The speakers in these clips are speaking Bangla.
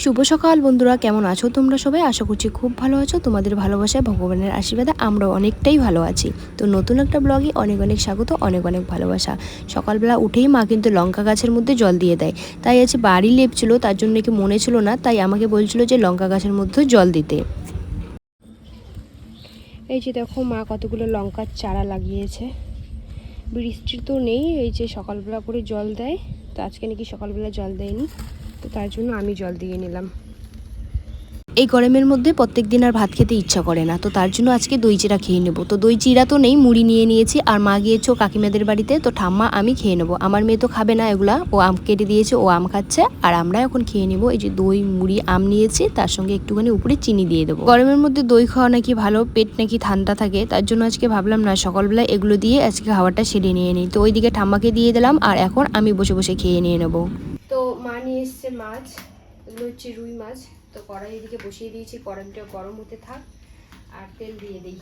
শুভ সকাল বন্ধুরা, কেমন আছো তোমরা সবাই? আশা করছি খুব ভালো আছো। তোমাদের ভালোবাসায় ভগবানের আশীর্বাদে আমরা অনেকটাই ভালো আছি। তো নতুন একটা ব্লগে অনেক অনেক স্বাগত, অনেক অনেক ভালোবাসা। সকালবেলা উঠেই মা কিন্তু লঙ্কা গাছের মধ্যে জল দিয়ে দেয়। তাই আজ বাড়ি লেপছিল, তার জন্য কি মনে ছিল না, তাই আমাকে বলছিল যে লঙ্কা গাছের মধ্যে জল দিতে। এই যে দেখো মা কতগুলো লঙ্কার চারা লাগিয়েছে। বৃষ্টি তো নেই, এই যে সকালবেলা করে জল দেয়, তো আজকে নাকি সকালবেলা জল দেয়নি, তো তার জন্য আমি জল দিয়ে নিলাম। এই গরমের মধ্যে প্রত্যেক দিন আর ভাত খেতে ইচ্ছা করে না, তো তার জন্য আজকে দই চিড়া খেয়ে নেবো। তো দই চিড়া তো নেই, মুড়ি নিয়ে নিয়েছি, আর মা গিয়েছো কাকিমাদের বাড়িতে, তো ঠাম্মা আমি খেয়ে নেবো। আমার মেয়ে তো খাবে না এগুলা, ও আম কেটে দিয়েছে, ও আম খাচ্ছে, আর আমরা এখন খেয়ে নেবো। এই যে দই মুড়ি আম নিয়েছি, তার সঙ্গে একটুখানি উপরে চিনি দিয়ে দেবো। গরমের মধ্যে দই খাওয়া নাকি ভালো, পেট নাকি ঠান্ডা থাকে, তার জন্য আজকে ভাবলাম না সকালবেলা এগুলো দিয়ে আজকে খাবারটা সেরে নিয়ে নিই। তো ওইদিকে ঠাম্মাকে দিয়ে দিলাম, আর এখন আমি বসে বসে খেয়ে নিয়ে নেবো। তো মা নিয়ে এসছে মাছ, এগুলো হচ্ছে রুই মাছ। তো কড়াই এদিকে বসিয়ে দিয়েছি, কড়াইটা গরম হতে থাক, আর তেল দিয়ে দিই।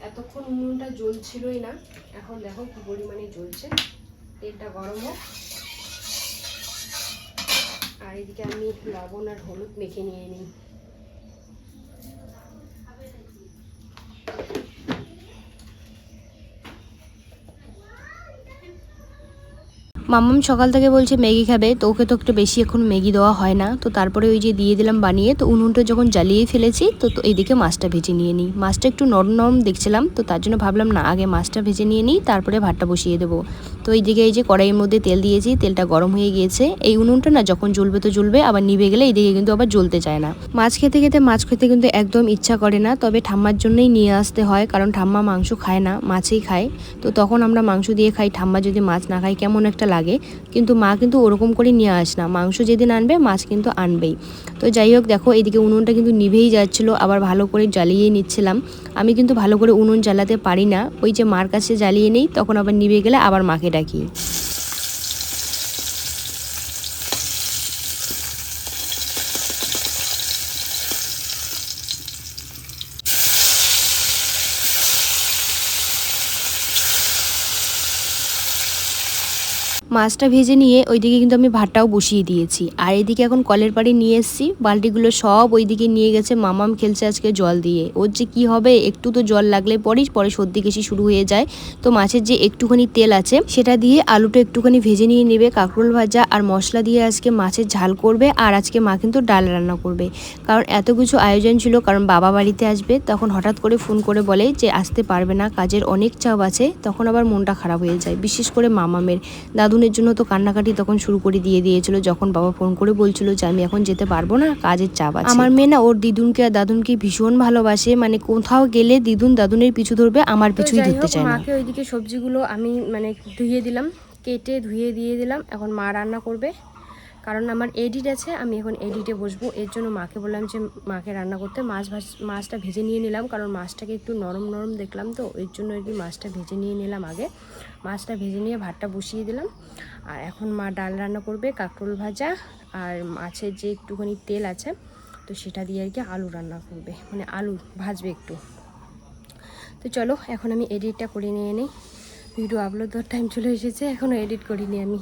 এতক্ষণ উনুনটা জ্বলছিলই না, এখন দেখো কি পরিমাণে জ্বলছে। তেলটা গরম হোক, আর এদিকে আমি লবণ আর হলুদ মেখে নিয়ে নিই। মাম্মাম সকাল থেকে বলছে ম্যাগি খাবে, তো ওকে তো একটু বেশি এখন ম্যাগি দেওয়া হয় না। তো তারপরে ওই যে দিয়ে দিলাম বানিয়ে। তো উনুনটা যখন জ্বালিয়ে ফেলেছি, তো এইদিকে মাছটা ভেজে নিয়ে নিই। মাছটা একটু নরম নরম দেখছিলাম, তো তার জন্য ভাবলাম না আগে মাছটা ভেজে নিয়ে নিই, তারপরে ভাতটা বসিয়ে দেবো। তো এইদিকে এই যে কড়াইয়ের মধ্যে তেল দিয়েছি, তেলটা গরম হয়ে গিয়েছে। এই উনুনটা না যখন জ্বলবে তো জ্বলবে, আবার নিভে গেলে এইদিকে কিন্তু আবার জ্বলতে চায় না। মাছ খেতে খেতে মাছ খেতে কিন্তু একদম ইচ্ছা করে না, তবে ঠাম্মার জন্যই নিয়ে আসতে হয়, কারণ ঠাম্মা মাংস খায় না, মাছই খায়। তো তখন আমরা মাংস দিয়ে খাই, ঠাম্মা যদি মাছ না খায় কেমন একটা লাগে। কিন্তু মা কিন্তু ওরকম করে নিয়ে আস না, মাংস যেদিন আনবে মাছ কিন্তু আনবেই। তো যাই হোক দেখো এইদিকে উনুনটা কিন্তু নিভেই যাচ্ছিলো, আবার ভালো করে জ্বালিয়ে নিচ্ছিলাম। আমি কিন্তু ভালো করে উনুন জ্বালাতে পারি না, ওই যে মার কাছে জ্বালিয়ে নেই, তখন আবার নিভে গেলে আবার মাকে ডাকি। মাছটা ভেজে নিয়ে ওইদিকে কিন্তু আমি ভাতটাও বসিয়ে দিয়েছি, আর এদিকে এখন কলের পাড়ে নিয়ে এসেছি, বালতিগুলো সব ওইদিকে নিয়ে গেছে। মামাম খেলছে আজকে জল দিয়ে, ওর যে কী হবে, একটু তো জল লাগলে পরে সর্দি কাশি শুরু হয়ে যায়। তো মাছের যে একটুখানি তেল আছে সেটা দিয়ে আলুটা একটুখানি ভেজে নিয়ে নেবে, কাঁকরোল ভাজা আর মশলা দিয়ে আজকে মাছের ঝাল করবে। আর আজকে মা কিন্তু ডাল রান্না করবে, কারণ এত কিছু আয়োজন ছিল, কারণ বাবা বাড়িতে আসবে। তখন হঠাৎ করে ফোন করে বলে যে আসতে পারবে না, কাজের অনেক চাপ আছে, তখন আবার মনটা খারাপ হয়ে যায়। বিশেষ করে মামামের দাদুনের জন্য তো কান্নাকাটি তখন শুরু করে দিয়েছিল, যখন বাবা ফোন করে বলছিল যে আমি এখন যেতে পারবো না, কাজের চাপ আছে। আমার মেয়ে না ওর দিদুনকে আর দাদুনকে ভীষণ ভালোবাসে, মানে কোথাও গেলে দিদুন দাদুনের পিছু ধরবে, আমার পিছুই ধরতে চায় না। মাকে ওইদিকে সবজিগুলো আমি ধুয়ে দিলাম, কেটে ধুয়ে দিয়ে দিলাম। এখন মা রান্না করবে, কারণ আমার এডিট আছে, আমি এখন এডিটে বসবো। এর জন্য মাকে বললাম যে মাকে রান্না করতে। মাছটা ভেজে নিয়ে নিলাম, কারণ মাছটাকে একটু নরম নরম দেখলাম, তো এর জন্য আর কি মাছটা ভেজে নিয়ে নিলাম আগে। মাছটা ভেজে নিয়ে ভাতটা বসিয়ে দিলাম। আর এখন মা ডাল রান্না করবে, কাঁকরোল ভাজা আর মাছের যে একটুখানি তেল আছে, তো সেটা দিয়ে আর কি আলু রান্না করবে, মানে আলু ভাজবে একটু। তো চলো এখন আমি এডিটটা করে নিয়ে নিই। ভিডিও আপলোড দেওয়ার টাইম চলে এসেছে, এখনও এডিট করিনি আমি।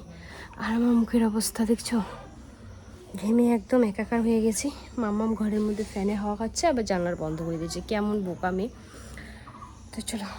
আর আমার মুখের অবস্থা দেখছো, ঘেমে একদম একাকার হয়ে গেছি। মাম্মাম ঘরের মধ্যে ফ্যানে হাওয়া খাচ্ছে, আবার জানলার বন্ধ করে দিয়েছে, কেমন বোকা মেয়ে। তো চলো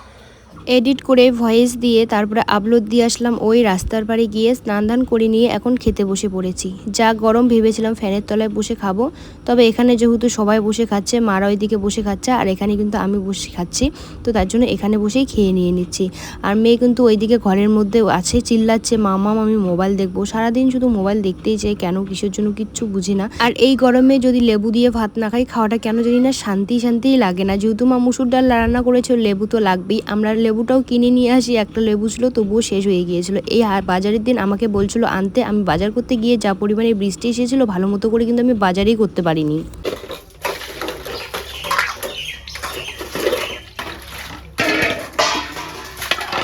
এডিট করে ভয়েস দিয়ে তারপরে আপলোড দিয়ে আসলাম। ওই রাস্তার পাড়ে গিয়ে স্নান ধান করে নিয়ে এখন খেতে বসে পড়েছি। যা গরম, ভেবেছিলাম ফ্যানের তলায় বসে খাবো, তবে এখানে যেহেতু সবাই বসে খাচ্ছে, মারা ওইদিকে বসে খাচ্ছে, আর এখানে কিন্তু আমি বসে খাচ্ছি, তো তার জন্য এখানে বসেই খেয়ে নিয়ে নিচ্ছি। আর মেয়ে কিন্তু ওইদিকে ঘরের মধ্যে আছে, চিল্লাচ্ছে মামাম আমি মোবাইল দেখবো। সারাদিন শুধু মোবাইল দেখতেই চাই, কেন কিসের জন্য কিচ্ছু বুঝি না। আর এই গরমে যদি লেবু দিয়ে ভাত না খাই, খাওয়াটা কেন জানি না শান্তিই লাগে না। যেহেতু মা মুসুর ডাল রান্না করেছে, লেবু তো লাগবেই। আমরা লেবুটাও কিনে নিয়ে আসি, একটা লেবু ছিল তবুও শেষ হয়ে গিয়েছিল। এই বাজারের দিন আমাকে বলছিল আনতে, আমি বাজার করতে গিয়ে যা পরিমাণে বৃষ্টি এসেছিল, ভালো মতো করে কিন্তু আমি বাজারেই করতে পারিনি।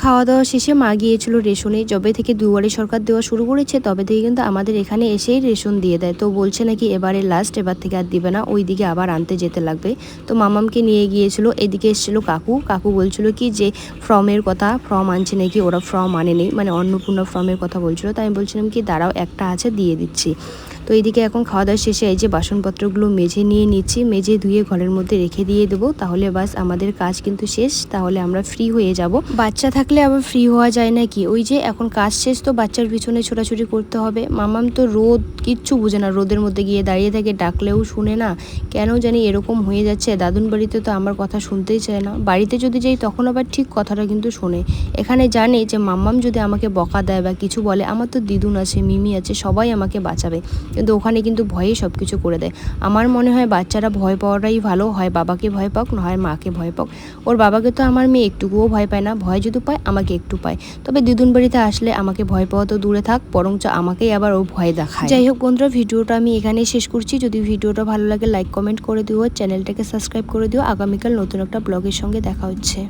খাওয়া দাওয়া শেষে মা গিয়েছিল রেশনে। যবে থেকে দুয়ারে সরকার দেওয়া শুরু করেছে তবে থেকে কিন্তু আমাদের এখানে এসেই রেশন দিয়ে দেয়। তো বলছে নাকি এবারে লাস্ট, এবার থেকে আর দিবে না, ওইদিকে আবার আনতে যেতে লাগবে। তো মামামকে নিয়ে গিয়েছিল। এদিকে এসেছিল কাকু বলছিল কি যে ফর্মের কথা, ফর্ম আনছে নাকি, ওরা ফর্ম আনেনি, মানে অন্নপূর্ণা ফর্মের কথা বলছিল। তাই আমি বলছিলাম কি দাঁড়াও, একটা আছে দিয়ে দিচ্ছি। তো এইদিকে এখন খাওয়া দাওয়া শেষে এই যে বাসনপত্রগুলো মেজে নিয়ে নিচ্ছি, মেজে ধুয়ে ঘরের মধ্যে রেখে দিয়ে দেবো, তাহলে বাস আমাদের কাজ কিন্তু শেষ, তাহলে আমরা ফ্রি হয়ে যাব। বাচ্চা থাকলে আবার ফ্রি হওয়া যায় নাকি, ওই যে এখন কাজ শেষ তো বাচ্চার পিছনে ছোটাছুটি করতে হবে। মামাম তো রোদ কিচ্ছু বুঝে না, রোদের মধ্যে গিয়ে দাঁড়িয়ে থাকে, ডাকলেও শুনে না, কেন জানি এরকম হয়ে যাচ্ছে। দাদুন বাড়িতে তো আমার কথা শুনতেই চায় না, বাড়িতে যদি যাই তখন আবার ঠিক কথাটা কিন্তু শোনে। এখানে জানে যে মাম্মাম যদি আমাকে বকা দেয় বা কিছু বলে, আমার তো দিদুন আছে, মিমি আছে, সবাই আমাকে বাঁচাবে, কিন্তু ওখানে কিন্তু ভয়ে সব কিছু করে দেয়। আমার মনে হয় বাচ্চারা ভয় পাওয়াটাই ভালো, হয় বাবাকে ভয় পাক, না হয় মাকে ভয় পাক। ওর বাবাকে তো আমার মেয়ে একটুকুও ভয় পায় না, ভয় যদি পায় আমাকে একটু পায়। তবে দিদুন বাড়িতে আসলে আমাকে ভয় পাওয়া তো দূরে থাক, বরঞ্চ আমাকেই আবার ও ভয় দেখায়। যাই হোক বন্ধুরা, ভিডিওটা আমি এখানেই শেষ করছি। যদি ভিডিওটা ভালো লাগে লাইক কমেন্ট করে দিও, চ্যানেলটাকে সাবস্ক্রাইব করে দিও। আগামীকাল নতুন একটা ব্লগের সঙ্গে দেখা হচ্ছে।